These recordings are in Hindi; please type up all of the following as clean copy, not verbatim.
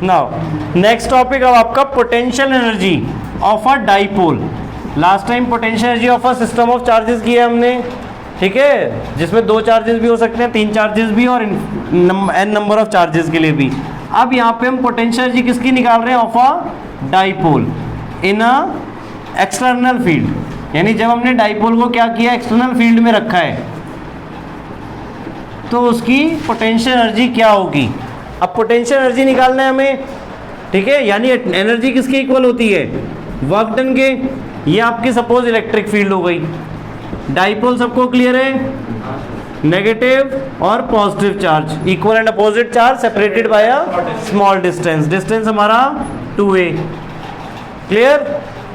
नाउ नेक्स्ट टॉपिक अब आपका potential energy of a dipole. Last time potential energy of a system of charges किया हमने, ठीक है, जिसमें 2 चार्जेस भी हो सकते हैं, 3 चार्जेस भी और n नंबर ऑफ चार्जेस के लिए भी। अब यहाँ पे हम पोटेंशियल एनर्जी किसकी निकाल रहे हैं? Of a dipole in a external field. यानी जब हमने डाइपोल को क्या किया, एक्सटर्नल फील्ड में रखा है, तो उसकी पोटेंशियल एनर्जी क्या होगी। अब पोटेंशियल एनर्जी निकालना है हमें, ठीक है, यानी एनर्जी किसके इक्वल होती है? वर्क डन के। ये आपकी सपोज इलेक्ट्रिक फील्ड हो गई। डाइपोल सबको क्लियर है? नेगेटिव और positive charge, equal and opposite charge separated by a small distance. Distance हमारा 2a। क्लियर?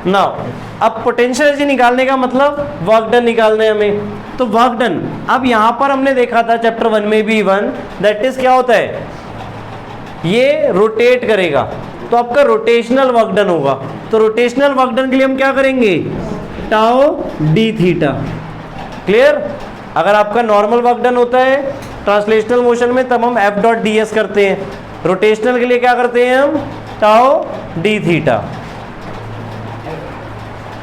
नाउ अब पोटेंशियल एनर्जी निकालने का मतलब वर्क डन निकालना है हमें। तो वर्क डन, अब यहां पर हमने देखा था चैप्टर 1 में भी वन, दैट इज क्या होता है, ये रोटेट करेगा, तो आपका रोटेशनल वर्क डन होगा। तो रोटेशनल वर्क डन के लिए हम क्या करेंगे? Tau D theta. क्लियर? अगर आपका नॉर्मल वर्क डन होता है ट्रांसलेशनल मोशन में, तब हम एफ डॉट डी एस करते हैं। रोटेशनल के लिए क्या करते हैं हम? Tau D theta.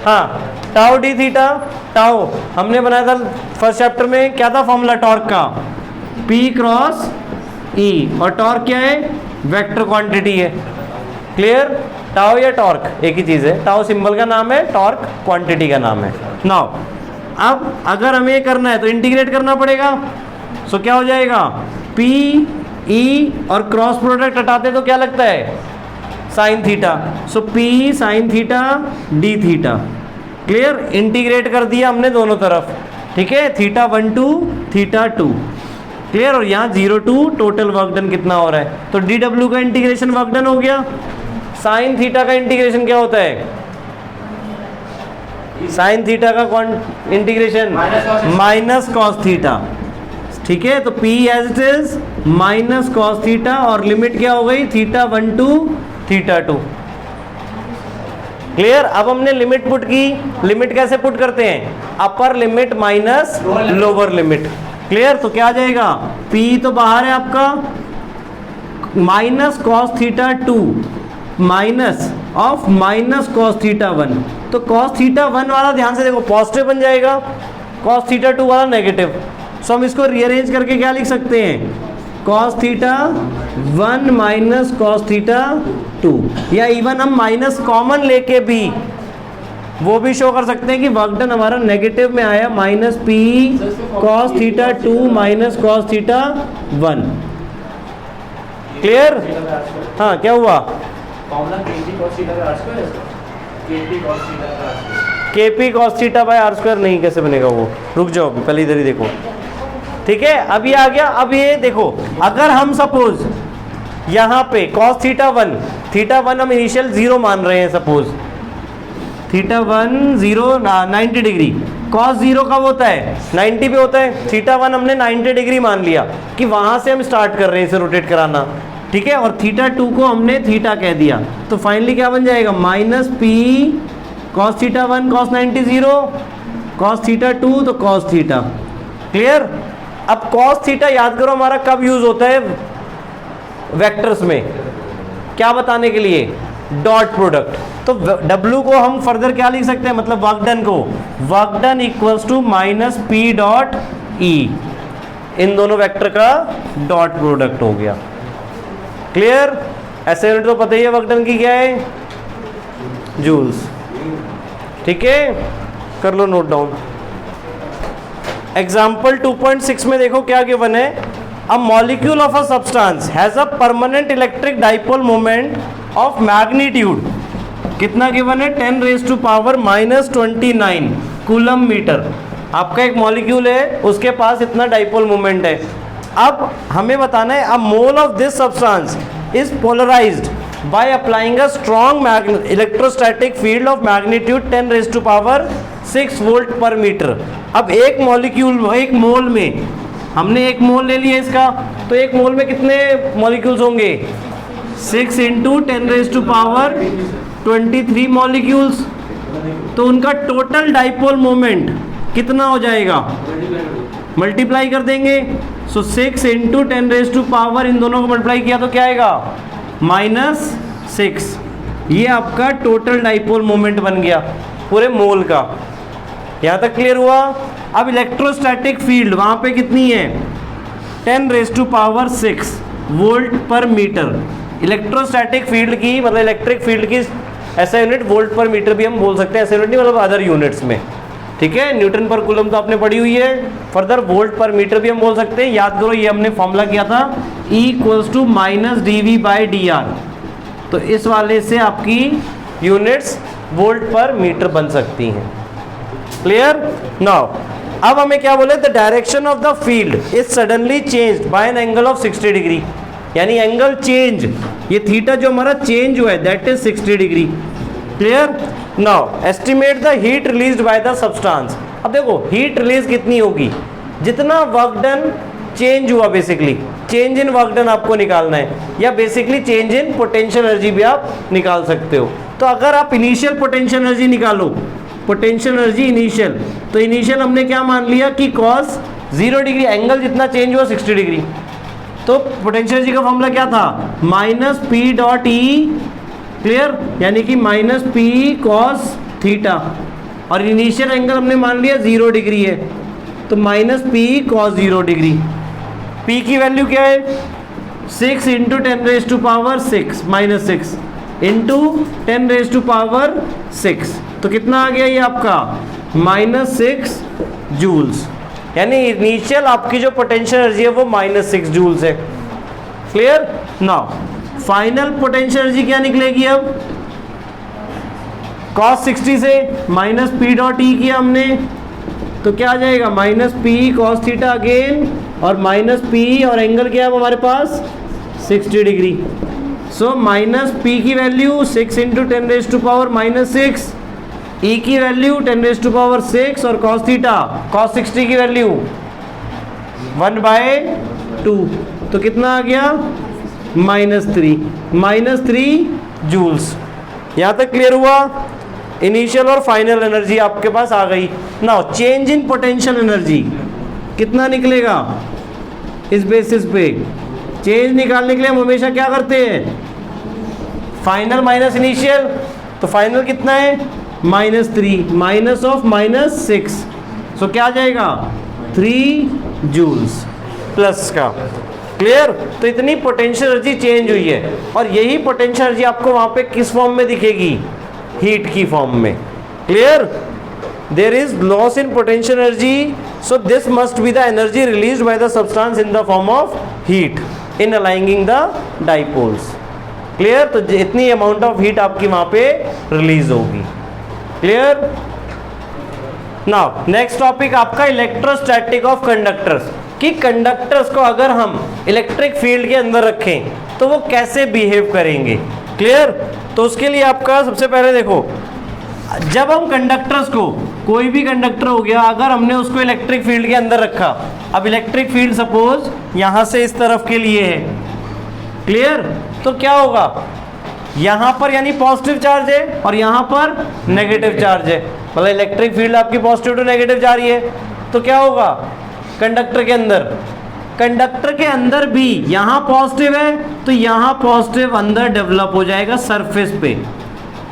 हाँ, टाउ डी थीटा। टाउ हमने बनाया था फर्स्ट चैप्टर में, क्या था फॉर्मूला टॉर्क का? P क्रॉस E, और टॉर्क क्या है? वेक्टर क्वांटिटी है। क्लियर? टाउ या टॉर्क एक ही चीज है, टाउ सिंबल का नाम है, टॉर्क क्वांटिटी का नाम है। नाउ अब अगर हमें करना है तो इंटीग्रेट करना पड़ेगा। सो क्या हो जाएगा? P E और क्रॉस प्रोडक्ट हटाते तो क्या लगता है? Sine theta. So P sine theta d theta. Clear? Integrate कर दिया हमने दोनों तरफ, ठीक है, थीटा 1 to थीटा 2। क्लियर? और यहाँ 0 to टोटल वर्क डन कितना हो रहा है, तो डी डब्ल्यू का इंटीग्रेशन वर्क डन हो गया। साइन थीटा का इंटीग्रेशन क्या होता है? साइन थीटा का इंटीग्रेशन माइनस कॉस थीटा। ठीक है, तो P as it is minus cos theta, और लिमिट क्या हो गई? Theta 1 to theta 2। क्लियर? अब हमने लिमिट पुट की। लिमिट कैसे पुट करते हैं? Upper limit minus lower limit. Clear? तो क्या आ जाएगा? P तो बाहर है आपका, minus cos theta 2 minus of minus cos theta 1। तो कॉस थीटा 1 वाला ध्यान से देखो पॉजिटिव बन जाएगा, कॉस थीटा 2 वाला नेगेटिव। सो हम इसको रीअरेंज करके क्या लिख सकते हैं? Cos theta 1 minus cos theta 2, या इवन हम माइनस कॉमन लेके भी वो भी शो कर सकते हैं कि वर्क डन हमारा नेगेटिव में आया, minus P cos theta 2 minus cos theta 1। Clear? हाँ, क्या हुआ? KP cos theta by R square नहीं, कैसे बनेगा वो? रुक जाओ, पहले इधर ही देखो। ठीक है, अब ये आ गया। अब ये देखो, अगर हम सपोज यहाँ पे cos थीटा 1 हम इनिशियल 0 मान रहे हैं, सपोज थीटा 1 0 90 डिग्री, cos 0 कब होता है? 90 पे होता है। थीटा 1 हमने 90 डिग्री मान लिया कि वहां से हम स्टार्ट कर रहे हैं इसे रोटेट कराना, ठीक है, और थीटा 2 को हमने थीटा कह दिया। तो फाइनली क्या बन जाएगा? Minus P cos theta 1 cos 90 0, cos theta 2 तो cos थीटा। क्लियर? अब cos थीटा याद करो हमारा कब यूज होता है वेक्टर्स में? क्या बताने के लिए? Dot product. तो W को हम फर्दर क्या लिख सकते हैं, मतलब वर्क डन को? Work done equals to minus P dot E, इन दोनों वेक्टर का डॉट प्रोडक्ट हो गया। क्लियर? ऐसे यूनिट तो पता ही है वर्क डन की क्या है, जूल्स। ठीक है, कर लो नोट डाउन। एग्जाम्पल 2.6 में देखो क्या गिवन है। A molecule of a substance has a permanent electric dipole moment of magnitude, कितना गिवन है? 10 raise to power minus 29 coulomb metre. आपका एक मॉलिक्यूल है, उसके पास इतना डाइपोल मोमेंट है। अब हमें बताना है a mole of this substance is polarised by applying a strong electrostatic field of magnitude 10 raise to power 6 volt per metre. अब एक मॉलिक्यूल, एक मोल में, हमने एक मोल ले लिया इसका, तो एक मोल में कितने मॉलिक्यूल्स होंगे? 6 into 10 raise to power 23 molecules. तो उनका टोटल डाइपोल मोमेंट कितना हो जाएगा? मल्टीप्लाई कर देंगे। सो 6 इंटू 10 रेज टू पावर, इन दोनों को मल्टीप्लाई किया तो क्या आएगा? -6, ये आपका टोटल डाइपोल मोमेंट बन गया पूरे मोल का। यहाँ तक क्लियर हुआ। अब इलेक्ट्रोस्टैटिक फील्ड वहाँ पे कितनी है, 10⁻6 volt per metre. Electrostatic field की मतलब इलेक्ट्रिक फील्ड की ऐसा यूनिट वोल्ट पर मीटर भी हम बोल सकते हैं, ऐसा यूनिट नहीं मतलब अदर यूनिट्स में, ठीक है। न्यूटन पर कूलम तो आपने पढ़ी हुई है, फर्दर वोल्ट पर मीटर भी हम बोल सकते हैं। याद करो ये हमने फॉर्मूला किया था E = -dV/dr, तो इस वाले से आपकी यूनिट्स वोल्ट पर मीटर बन सकती हैं। क्लियर। नाउ अब हमें क्या बोले, the direction of the field is suddenly changed by an angle of 60 degree, यानी एंगल चेंज, ये थीटा जो हमारा चेंज हुआ है that is 60 degree. Clear. Now estimate the heat released by the substance. अब देखो हीट रिलीज कितनी होगी, जितना वर्क डन चेंज हुआ, basically change in work done आपको निकालना है, या basically change in potential energy भी आप निकाल सकते हो। तो अगर आप इनिशियल पोटेंशियल एनर्जी निकालो, पोटेंशियल एनर्जी इनिशियल, तो इनिशियल हमने क्या मान लिया कि cos 0 डिग्री, एंगल जितना चेंज हुआ 60 डिग्री, तो पोटेंशियल एनर्जी का फॉर्मूला क्या था, -P.E। क्लियर, यानी कि -P cos थीटा, और इनिशियल एंगल हमने मान लिया 0 डिग्री है, तो -P cos 0 डिग्री। P की वैल्यू क्या है, 6 × 10⁻⁶ -6 इंटू 10⁻⁶, तो कितना आ गया ये आपका -6 जूल्स, यानी इनिशियल आपकी जो पोटेंशियल एनर्जी है वो -6 जूल्स है। Clear. Now final potential energy क्या निकलेगी, अब cos 60 से -P.E किया हमने, तो क्या आ जाएगा -P cos थीटा अगेन, और -P और एंगल क्या है हमारे पास 60 डिग्री। सो -P की वैल्यू 6 × 10⁻⁻6, E की वैल्यू 10⁻⁶, और cos थीटा cos 60 की वैल्यू 1/2, तो कितना आ गया -3 जूल्स। यहाँ तक क्लियर हुआ। इनिशियल और फाइनल एनर्जी आपके पास आ गई। Now change in potential energy कितना निकलेगा, इस बेसिस पे चेंज निकालने के लिए हम हमेशा क्या करते हैं, फाइनल माइनस इनिशियल, तो फाइनल कितना है -3 -6, सो क्या आ जाएगा 3 जूल्स प्लस का। क्लियर। तो इतनी पोटेंशियल एनर्जी चेंज हुई है, और यही पोटेंशियल एनर्जी आपको वहां पे किस फॉर्म में दिखेगी, हीट की फॉर्म में। Clear. There is loss in potential energy, so this must be the energy released by the substance in the form of heat in aligning the dipoles. Clear. तो इतनी अमाउंट ऑफ हीट आपकी वहां पे रिलीज होगी। क्लियर। नाउ नेक्स्ट टॉपिक आपका इलेक्ट्रोस्टैटिक ऑफ कंडक्टर्स, कि कंडक्टर्स को अगर हम इलेक्ट्रिक फील्ड के अंदर रखें तो वो कैसे बिहेव करेंगे। क्लियर। तो उसके लिए आपका सबसे पहले देखो, जब हम कंडक्टर्स को, कोई भी कंडक्टर हो गया, अगर हमने उसको इलेक्ट्रिक फील्ड के अंदर रखा, अब इलेक्ट्रिक फील्ड सपोज यहां से इस तरफ के लिए है। क्लियर। तो क्या होगा, यहां पर यानी पॉजिटिव चार्ज है और यहां पर नेगेटिव चार्ज है, मतलब इलेक्ट्रिक फील्ड आपकी पॉजिटिव टू नेगेटिव जा रही है, तो क्या होगा कंडक्टर के अंदर भी यहां पॉजिटिव है, तो यहां पॉजिटिव अंदर डेवलप हो जाएगा सरफेस पे,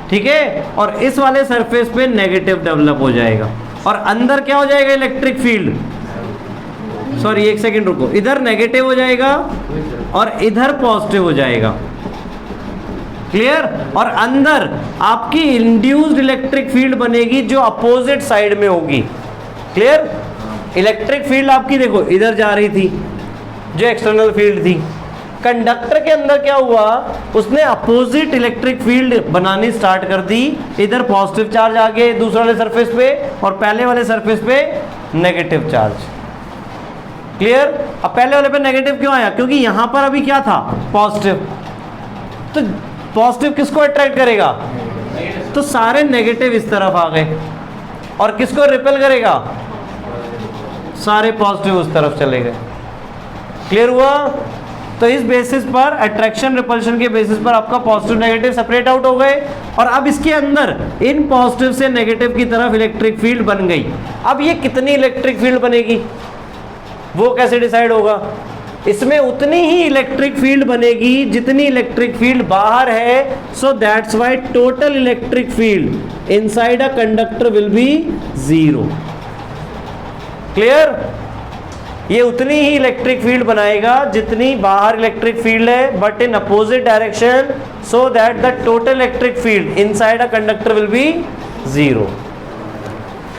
ठीक है, और इस वाले सरफेस पे नेगेटिव डेवलप हो जाएगा, और अंदर क्या हो जाएगा इलेक्ट्रिक फील्ड, सॉरी एक सेकंड रुको, इधर नेगेटिव हो जाएगा और इधर पॉजिटिव हो जाएगा। क्लियर। और अंदर आपकी इंड्यूस्ड इलेक्ट्रिक फील्ड बनेगी जो अपोजिट साइड में होगी। क्लियर। इलेक्ट्रिक फील्ड आपकी देखो इधर जा रही थी जो एक्सटर्नल फील्ड थी, कंडक्टर के अंदर क्या हुआ, उसने अपोजिट इलेक्ट्रिक फील्ड बनानी स्टार्ट कर दी, इधर पॉजिटिव चार्ज आ गए दूसरे वाले सरफेस पे और पहले वाले सरफेस पे नेगेटिव चार्ज। क्लियर। अब पहले वाले पे नेगेटिव क्यों आया, क्योंकि यहां पर अभी क्या था पॉजिटिव, तो पॉजिटिव किसको अट्रैक्ट करेगा, तो सारे नेगेटिव इस तरफ आ गए, और किसको रिपेल करेगा, सारे पॉजिटिव उस तरफ चले गए। क्लियर हुआ। तो इस बेसिस पर अट्रैक्शन रिपल्शन के बेसिस पर आपका पॉजिटिव नेगेटिव सेपरेट आउट हो गए, और अब इसके अंदर इन पॉजिटिव से नेगेटिव की तरफ इलेक्ट्रिक फील्ड बन गई। अब ये कितनी इलेक्ट्रिक फील्ड बनेगी वो कैसे डिसाइड होगा, इसमें उतनी ही इलेक्ट्रिक फील्ड बनेगी जितनी इलेक्ट्रिक फील्ड बाहर है, so that's why total electric field inside a conductor will be 0। Clear? ये उतनी ही इलेक्ट्रिक फील्ड बनाएगा जितनी बाहर इलेक्ट्रिक फील्ड है, but in opposite direction, so that the total electric field inside a conductor will be 0।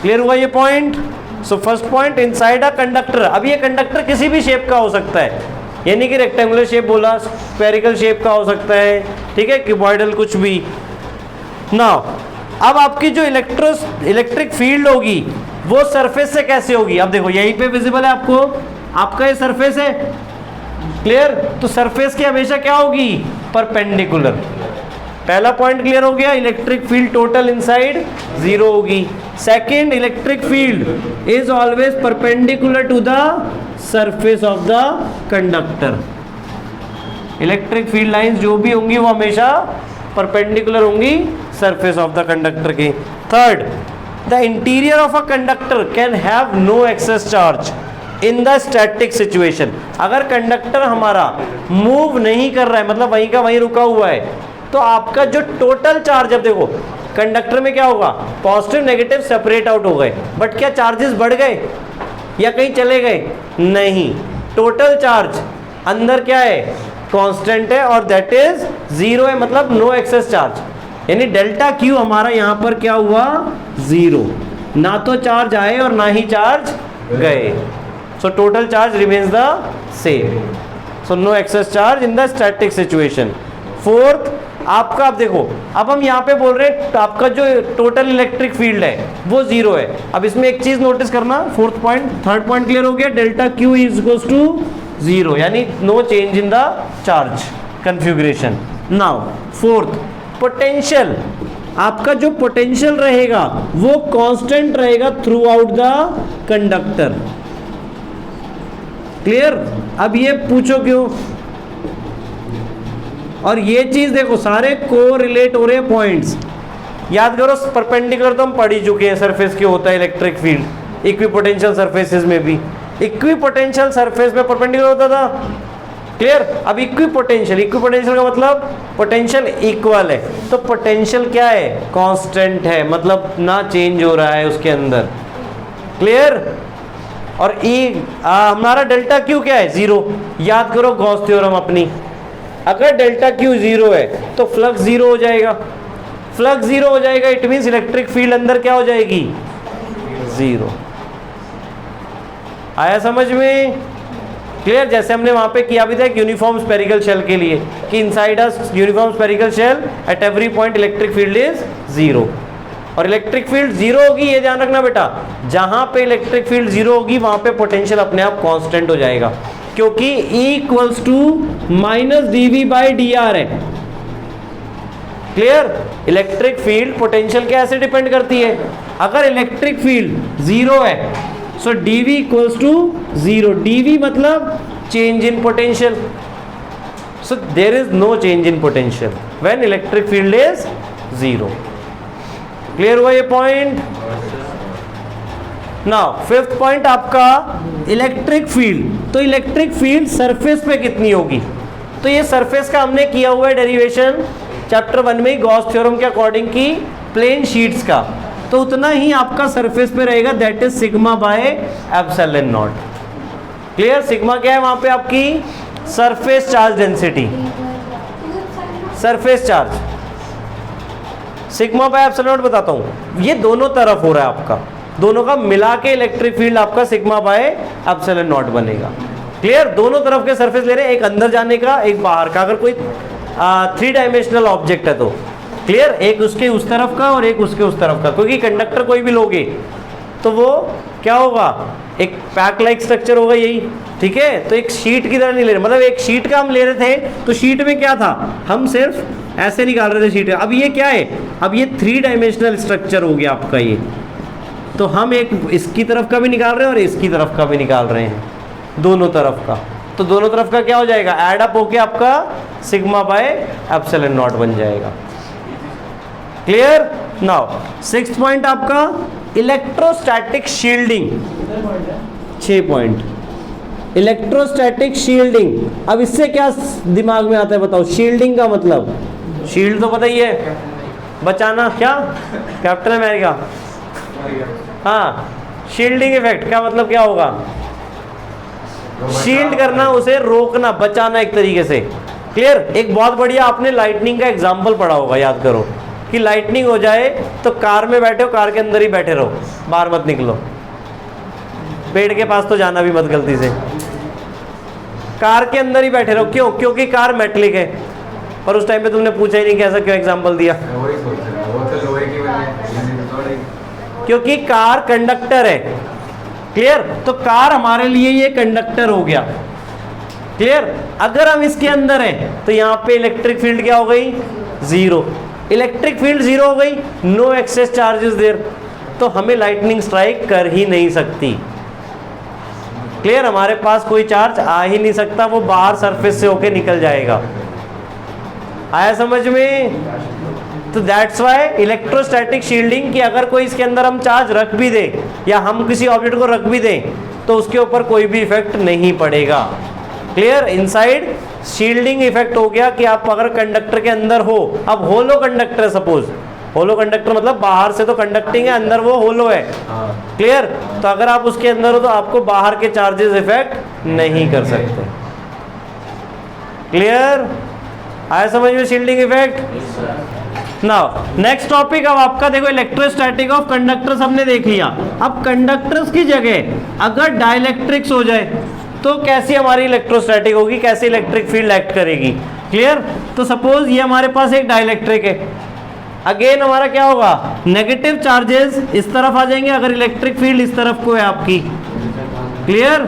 Clear हुआ ये point? So first point, inside a conductor. अब ये कंडक्टर किसी भी शेप का हो सकता है, यानी कि रेक्टेंगुलर शेप बोला, स्फेरिकल शेप का हो सकता है, ठीक है, क्यूबॉइडल, कुछ भी। नाउ अब आपकी जो इलेक्ट्रिक फील्ड होगी वो सरफेस से कैसे होगी? अब देखो यहीं पे विजिबल है आपको, आपका ये सरफेस है, क्लियर? तो सरफेस की हमेशा क्या होगी? परपेंडिकुलर। पहला पॉइंट क्लियर हो गया, इलेक्ट्रिक फील्ड टोटल इनसाइड 0 होगी। Second, electric field is always perpendicular to the surface of the conductor. Electric field lines जो भी होंगी वो हमेशा परपेंडिकुलर होंगी सरफेस ऑफ द कंडक्टर के। Third, the interior of a conductor can have no excess charge in the static situation. अगर कंडक्टर हमारा मूव नहीं कर रहा है, मतलब वहीं का वहीं रुका हुआ है, तो आपका जो टोटल चार्ज, अब देखो कंडक्टर में क्या होगा, पॉजिटिव नेगेटिव सेपरेट आउट हो गए, बट क्या चार्जेस बढ़ गए या कहीं चले गए? नहीं, टोटल चार्ज अंदर क्या है, कांस्टेंट है, और दैट इज 0 है, मतलब नो एक्सेस चार्ज। यानी डेल्टा क्यू हमारा यहां पर क्या हुआ, 0, ना तो चार्ज आए और ना ही चार्ज गए। So total charge remains the same, so no excess charge in the static situation. Fourth, आपका, अब देखो, अब हम यहाँ पे बोल रहे हैं आपका जो टोटल इलेक्ट्रिक फील्ड है वो 0 है। अब इसमें एक चीज नोटिस करना, fourth point, third point clear हो गया, delta Q is equals to 0, यानी no change in the charge configuration. Now fourth, potential, आपका जो पोटेंशियल रहेगा वो कांस्टेंट रहेगा throughout the conductor. Clear? अब ये पूछो क्यों, और ये चीज देखो सारे को रिलेट हो रहे हैं पॉइंट्स। याद करो, परपेंडिकुलर तो हम पढ़ ही चुके हैं, सरफेस के होता है इलेक्ट्रिक फील्ड, इक्विपोटेंशियल सरफेसेस में भी। इक्विपोटेंशियल सरफेस में परपेंडिकुलर होता था, क्लियर? अब इक्विपोटेंशियल का मतलब पोटेंशियल इक्वल है, तो पोटेंशियल क्या है, कांस्टेंट है, मतलब ना चेंज हो रहा है उसके अंदर। क्लियर? और हमारा डेल्टा क्यू क्या है, 0। याद करो गॉस थ्योरम अपनी, अगर डेल्टा क्यू 0 है तो फ्लक्स 0 हो जाएगा, फ्लक्स 0 हो जाएगा, इट मींस इलेक्ट्रिक फील्ड अंदर क्या हो जाएगी, 0। आया समझ में? क्लियर? जैसे हमने वहां पे किया भी था एक यूनिफॉर्म स्फेरिकल शेल के लिए, कि inside a uniform spherical shell at every point electric field is 0। और इलेक्ट्रिक फील्ड 0 होगी, ये ध्यान रखना बेटा, जहां पे इलेक्ट्रिक फील्ड 0 होगी वहां पे पोटेंशियल अपने आप कांस्टेंट हो जाएगा, क्योंकि E equals to minus dV by dr है। क्लियर? इलेक्ट्रिक फील्ड पोटेंशियल के ऐसे डिपेंड करती है, अगर इलेक्ट्रिक फील्ड 0 है so dV equals to 0, dV मतलब change in potential, so there is no change in potential when electric field is 0। Clear हुआ ये पॉइंट? नाउ फिफ्थ पॉइंट आपका इलेक्ट्रिक फील्ड। तो इलेक्ट्रिक फील्ड सरफेस पे कितनी होगी, तो ये सरफेस का हमने किया हुआ है डेरिवेशन चैप्टर 1 में गॉस थ्योरम के अकॉर्डिंग की प्लेन शीट्स का, तो उतना ही आपका सरफेस पे रहेगा, that is sigma by epsilon not. Clear? Sigma क्या है वहां पे आपकी, surface charge density, surface charge, sigma by epsilon not बताता हूं, ये दोनों तरफ हो रहा है आपका, दोनों का मिला के इलेक्ट्रिक फील्ड आपका सिग्मा बाय एप्सिलॉन नॉट बनेगा। क्लियर? दोनों तरफ के सरफेस ले रहे हैं, एक अंदर जाने का एक बाहर का, अगर कोई 3 डायमेंशनल ऑब्जेक्ट है तो। क्लियर? एक उसके उस तरफ का और एक उसके उस तरफ का, क्योंकि कंडक्टर कोई भी लोगे तो वो क्या होगा, एक पैक लाइक स्ट्रक्चर होगा यही, ठीक है? तो एक शीट की तरह नहीं ले रहे, मतलब एक शीट का हम ले रहे थे तो शीट में क्या था, हम सिर्फ ऐसे निकाल रहे थे शीट। अब ये क्या है, अब ये 3 डायमेंशनल स्ट्रक्चर हो गया आपका ये, तो हम एक इसकी तरफ का भी निकाल रहे हैं और इसकी तरफ का भी निकाल रहे हैं, दोनों तरफ का। तो दोनों तरफ का क्या हो जाएगा, ऐड अप होके आपका सिग्मा बाय एप्सिलॉन नॉट बन जाएगा। क्लियर? नाउ सिक्स्थ पॉइंट आपका electrostatic shielding. 6 point electrostatic shielding. अब इससे क्या दिमाग में आता है बताओ? शील्डिंग का मतलब, शील्ड तो पता ही है, बचाना, क्या कैप्टन अमेरिका, हाँ। शील्डिंग इफेक्ट का मतलब क्या होगा? शील्ड करना, उसे रोकना, बचाना एक तरीके से। क्लियर? एक बहुत बढ़िया आपने लाइटनिंग का एग्जांपल पढ़ा होगा, याद करो कि लाइटनिंग हो जाए तो कार में बैठे हो, कार के अंदर ही बैठे रहो, बाहर मत निकलो, पेड़ के पास तो जाना भी मत गलती से, कार के अंदर ही बैठे रहो। क्यों? क्योंकि कार मेटलिक है। पर उस टाइम पे तुमने पूछा ही नहीं कैसा क्यों एग्जांपल दिया? क्योंकि कार कंडक्टर है। क्लियर? तो कार हमारे लिए ये कंडक्टर हो गया। क्लियर? अगर हम इसके अंदर हैं तो यहाँ पे इलेक्ट्रिक फील्ड क्या हो गई? जीरो। इलेक्ट्रिक फील्ड जीरो हो गई, नो एक्सेस चार्जेस देयर, तो हमें लाइटनिंग स्ट्राइक कर ही नहीं सकती। क्लियर? हमारे पास कोई चार्ज आ ही नहीं सकता, वो बाहर सरफेस से होके निकल जाएगा। आया समझ में? तो दैट्स वाई इलेक्ट्रोस्टैटिक शील्डिंग, कि अगर कोई इसके अंदर हम चार्ज रख भी दें या हम किसी ऑब्जेक्ट को रख भी दें तो उसके ऊपर कोई भी इफेक्ट नहीं पड़ेगा। क्लियर? इनसाइड शील्डिंग इफेक्ट हो गया कि आप अगर कंडक्टर के अंदर हो, अब होलो कंडक्टर, सपोज होलो कंडक्टर मतलब बाहर से तो कंडक्टिंग है, अंदर वो होलो है। क्लियर? तो अगर आप उसके अंदर हो तो आपको बाहर के चार्जेस इफेक्ट नहीं कर सकते। क्लियर? आया समझ में shielding effect? Now next topic अब आपका देखो, इलेक्ट्रोस्टैटिक ऑफ कंडक्टर्स हमने देख लिया। अब कंडक्टर्स की जगह अगर डाइलेक्ट्रिक्स हो जाए तो कैसी हमारी इलेक्ट्रोस्टैटिक होगी, कैसे इलेक्ट्रिक फील्ड एक्ट करेगी? क्लियर? तो सपोज ये हमारे पास एक डाइलेक्ट्रिक है, अगेन हमारा क्या होगा? नेगेटिव चार्जेस इस तरफ आ जाएंगे अगर इलेक्ट्रिक फील्ड इस तरफ को है आपकी। क्लियर?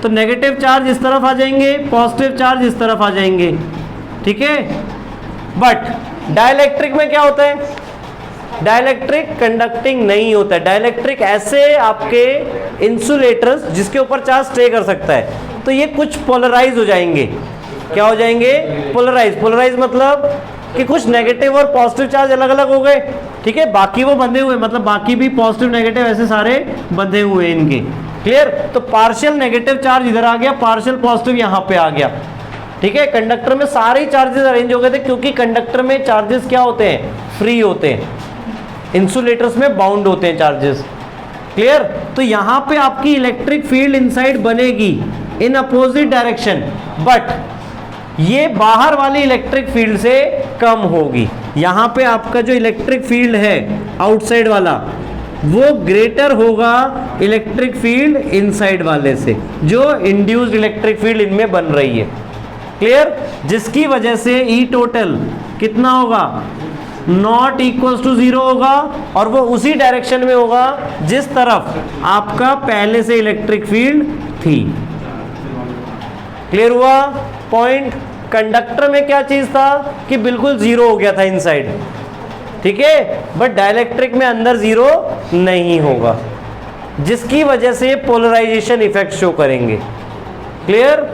तो नेगेटिव चार्ज इस तरफ आ जाएंगे, पॉजिटिव चार्ज इस तरफ आ जाएंगे। ठीक है? बट डाइलेक्ट्रिक में क्या होता है? डाइलेक्ट्रिक कंडक्टिंग नहीं होता है। डाइलेक्ट्रिक ऐसे आपके इंसुलेटर्स जिसके ऊपर चार्ज स्टे कर सकता है, तो ये कुछ पोलराइज हो जाएंगे। क्या हो जाएंगे? पोलराइज। पोलराइज मतलब कि कुछ नेगेटिव और पॉजिटिव चार्ज अलग अलग हो गए। ठीक है? बाकी वो बंधे हुए, मतलब बाकी भी पॉजिटिव नेगेटिव ऐसे सारे बंधे हुए इनके। क्लियर? तो पार्शियल नेगेटिव चार्ज इधर आ गया, पार्शियल पॉजिटिव यहाँ पे आ गया। ठीक है? कंडक्टर में सारे चार्जेस अरेंज हो गए थे, क्योंकि कंडक्टर में चार्जेस क्या होते हैं? फ्री होते हैं। इंसुलेटर्स में बाउंड होते हैं चार्जेस। क्लियर? तो यहाँ पे आपकी इलेक्ट्रिक फील्ड इनसाइड बनेगी इन अपोजिट डायरेक्शन, बट ये बाहर वाली इलेक्ट्रिक फील्ड से कम होगी। यहाँ पे आपका जो इलेक्ट्रिक फील्ड है आउटसाइड वाला, वो ग्रेटर होगा इलेक्ट्रिक फील्ड इनसाइड वाले से, जो इंड्यूस्ड इलेक्ट्रिक फील्ड इनमें बन रही है। क्लियर? जिसकी वजह से ई टोटल कितना होगा? नॉट इक्वल्स टू जीरो होगा, और वो उसी डायरेक्शन में होगा जिस तरफ आपका पहले से इलेक्ट्रिक फील्ड थी। क्लियर हुआ पॉइंट? कंडक्टर में क्या चीज था कि बिल्कुल जीरो हो गया था इनसाइड। ठीक है? बट डाइलेक्ट्रिक में अंदर जीरो नहीं होगा, जिसकी वजह से पोलराइजेशन इफेक्ट शो करेंगे। क्लियर?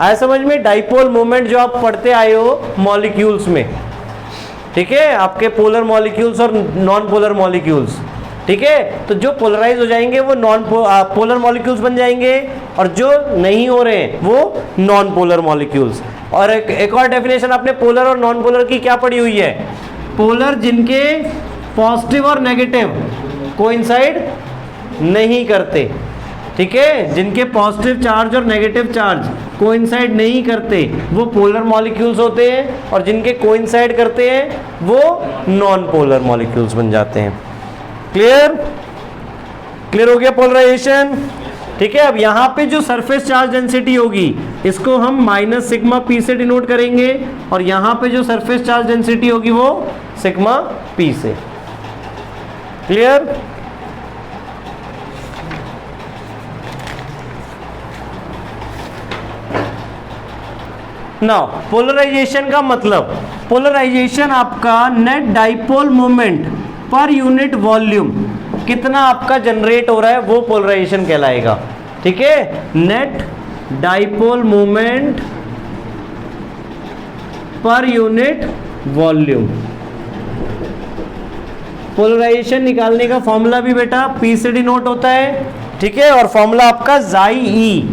आया समझ में? डाइपोल मोमेंट जो आप पढ़ते आए हो मॉलिक्यूल्स में, ठीक है, आपके पोलर मॉलिक्यूल्स और नॉन पोलर मॉलिक्यूल्स। ठीक है? तो जो पोलराइज हो जाएंगे वो नॉन पोलर मॉलिक्यूल्स बन जाएंगे, और जो नहीं हो रहे हैं वो नॉन पोलर मॉलिक्यूल्स। और एक और डेफिनेशन आपने पोलर और नॉन पोलर की क्या पढ़ी हुई है? पोलर जिनके पॉजिटिव और नेगेटिव कोइंसाइड नहीं करते। ठीक है? जिनके पॉजिटिव चार्ज और नेगेटिव चार्ज कोइंसाइड नहीं करते वो पोलर मॉलिक्यूल्स होते हैं, और जिनके कोइंसाइड करते हैं वो नॉन पोलर मॉलिक्यूल्स बन जाते हैं। क्लियर? क्लियर हो गया पोलराइजेशन? ठीक है? अब यहाँ पे जो सरफेस चार्ज डेंसिटी होगी इसको हम माइनस सिग्मा पी से डिनोट करेंगे, और यहाँ पे जो सरफेस चार्ज डेंसिटी होगी वो सिग्मा पी से। क्लियर? नाउ पोलराइजेशन का मतलब, पोलराइजेशन आपका net dipole moment per unit volume कितना आपका जनरेट हो रहा है वो पोलराइजेशन कहलाएगा। ठीक है? Net dipole moment per unit volume. Polarisation निकालने का फॉर्मूला भी बेटा पी से डिनोट होता है। ठीक है? और फॉर्मूला आपका जाई ई,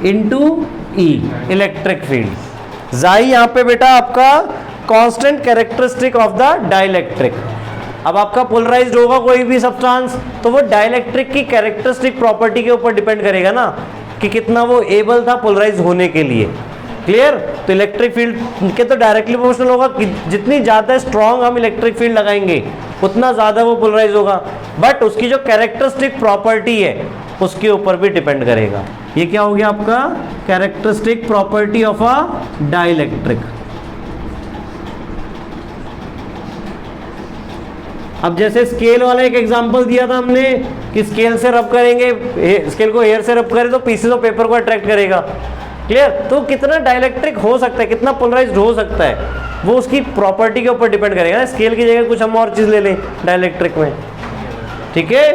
इंटू ई, इलेक्ट्रिक फील्ड। जाई यहाँ पे बेटा आपका constant characteristic of the dielectric. अब आपका पोलराइज्ड होगा कोई भी सब्सटेंस तो वो डाइलेक्ट्रिक की कैरेक्टरिस्टिक प्रॉपर्टी के ऊपर डिपेंड करेगा ना, कि कितना वो एबल था पोलराइज होने के लिए। क्लियर? तो इलेक्ट्रिक फील्ड के तो डायरेक्टली प्रोपोर्शनल होगा कि जितनी ज़्यादा स्ट्रॉन्ग हम इलेक्ट्रिक फील्ड लगाएंगे उतना ज़्यादा वो पोलराइज होगा, बट उसकी जो कैरेक्टरिस्टिक प्रॉपर्टी है उसके ऊपर भी डिपेंड करेगा। ये क्या हो गया आपका characteristic property of a dielectric. अब जैसे स्केल वाला एक एग्जांपल दिया था हमने कि स्केल से रब करेंगे, स्केल को एयर से रब करें तो पीसेस ऑफ पेपर को अट्रैक्ट करेगा। क्लियर? तो कितना डाइलेक्ट्रिक हो सकता है, कितना पोलराइज्ड हो सकता है, वो उसकी प्रॉपर्टी के ऊपर डिपेंड करेगा ना। स्केल की जगह कुछ हम और चीज ले लें डाइलेक्ट्रिक में, ठीक है।